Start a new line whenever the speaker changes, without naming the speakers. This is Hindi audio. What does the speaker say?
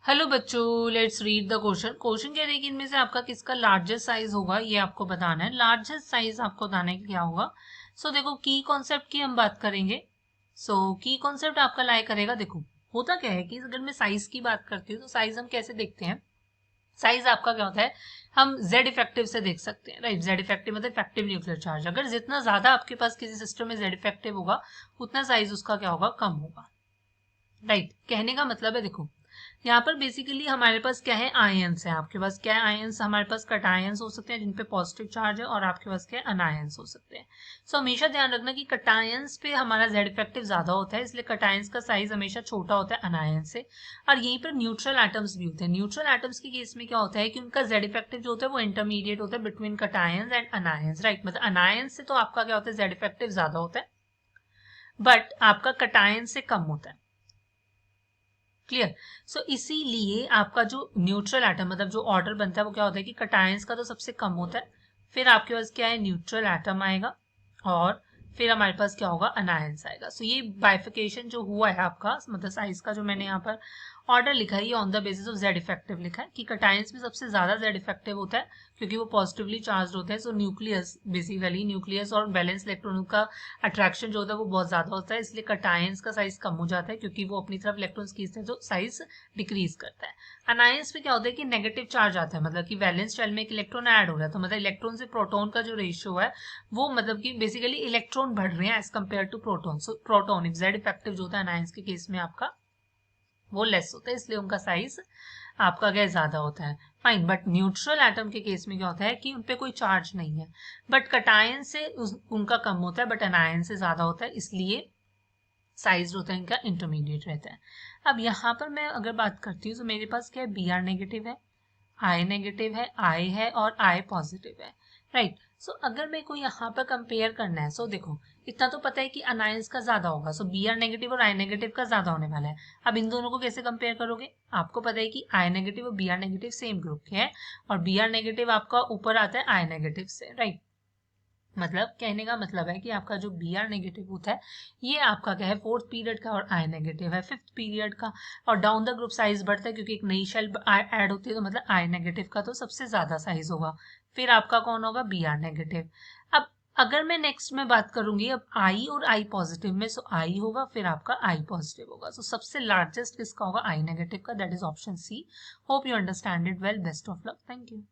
हेलो बच्चों, let's read the question. Question कह रही है कि इनमें से आपका किसका लार्जेस्ट साइज होगा, ये आपको बताना है। लार्जेस्ट साइज आपको बताना है कि क्या होगा। देखो, की कॉन्सेप्ट की हम बात करेंगे। की कॉन्सेप्ट आपका लाई करेगा। देखो, होता क्या है कि अगर मैं साइज की बात करती हूँ तो साइज हम कैसे देखते हैं। साइज आपका क्या होता है, हम जेड इफेक्टिव से देख सकते हैं, राइट। जेड इफेक्टिव मतलब इफेक्टिव न्यूक्लियर चार्ज। अगर जितना ज्यादा आपके पास किसी सिस्टम में जेड इफेक्टिव होगा उतना साइज उसका क्या होगा, कम होगा, राइट। कहने का मतलब है, देखो यहाँ पर बेसिकली हमारे पास क्या है, आयंस है। आपके पास क्या है, आयंस। हमारे पास कटायंस हो सकते हैं जिनपे पॉजिटिव चार्ज है, और आपके पास क्या है, अनायंस हो सकते हैं। हमेशा ध्यान रखना कि कटायंस पे हमारा जेड इफेक्टिव ज्यादा होता है, इसलिए कटायंस का साइज हमेशा छोटा होता है अनायंस से। और यहीं पर न्यूट्रल एटम्स भी होते हैं। न्यूट्रल एटम्स के केस में क्या होता है कि उनका जेड इफेक्टिव जो होता है वो इंटरमीडिएट होता है between cations and anions, right. मतलब अनायंस से तो आपका क्या होता है, जेड इफेक्टिव ज्यादा होता है, बट आपका कटायंस से कम होता है। क्लियर। इसीलिए आपका जो न्यूट्रल एटम मतलब जो ऑर्डर बनता है वो क्या होता है कि कटायंस का तो सबसे कम होता है, फिर आपके पास क्या है, न्यूट्रल एटम आएगा, और फिर हमारे पास क्या होगा, अनायंस आएगा। ये बाइफिकेशन जो हुआ है आपका, मतलब साइज का जो मैंने यहाँ पर ऑर्डर लिखा है, ये on the basis of Z effective लिखा है कि कटायंस में सबसे ज्यादा जेड इफेक्टिव होता है क्योंकि वो पॉजिटिवली चार्ज होते हैं। न्यूक्लियस, बेसिकली न्यूक्लियस और बैलेंस इलेक्ट्रॉनों का अट्रैक्शन जो होता है वो बहुत ज्यादा होता है, इसलिए कटायंस का साइज कम हो जाता है क्योंकि वो अपनी तरफ इलेक्ट्रॉन्स खींचते हैं, तो साइज डिक्रीज करता है। अनायंस में क्या होता है कि नेगेटिव चार्ज आता है, मतलब कि वैलेंस शेल में एक इलेक्ट्रॉन ऐड हो रहा है, तो मतलब इलेक्ट्रॉन से प्रोटॉन का जो रेशियो है वो मतलब कि बेसिकली इलेक्ट्रॉन बढ़ रहे हैं as compare to proton. Proton Z effective जो होता है अनायंस के केस में आपका वो लेस होता है, इसलिए उनका साइज आपका क्या ज्यादा होता है। फाइन। बट न्यूट्रल एटम के केस में क्या होता है कि उनपे कोई चार्ज नहीं है, बट कटायन से उनका कम होता है, बट अनायन से ज्यादा होता है, इसलिए साइज होता है इनका इंटरमीडिएट रहता है। अब यहाँ पर मैं अगर बात करती हूँ तो मेरे पास क्या है, बी आर नेगेटिव है, आई नेगेटिव है, आई है और आई पॉजिटिव है, राइट। अगर मेरे को यहाँ पर कंपेयर करना है, देखो इतना तो पता है कि अनायंस का ज्यादा होगा, बी आर नेगेटिव और आई नेगेटिव का ज्यादा होने वाला है। अब इन दोनों को कैसे कंपेयर करोगे, आपको पता है कि आई नेगेटिव और B R negative same group के हैं, और बी आर नेगेटिव आपका ऊपर आता है आई नेगेटिव से, राइट। मतलब कहने का मतलब है कि आपका जो बी आर नेगेटिव होता है ये आपका क्या है, फोर्थ पीरियड का, और आई नेगेटिव है फिफ्थ पीरियड का। और डाउन द ग्रुप साइज बढ़ता है क्योंकि एक नई शेल ऐड होती है, तो मतलब आई नेगेटिव का तो सबसे ज्यादा साइज होगा, फिर आपका कौन होगा, बी आर नेगेटिव। अब अगर मैं नेक्स्ट में बात करूंगी अब आई और आई पॉजिटिव में, आई होगा फिर आपका आई पॉजिटिव होगा। सबसे लार्जेस्ट किसका होगा, आई नेगेटिव का, that is option C. Hope you understand it well. Best of luck. Thank you.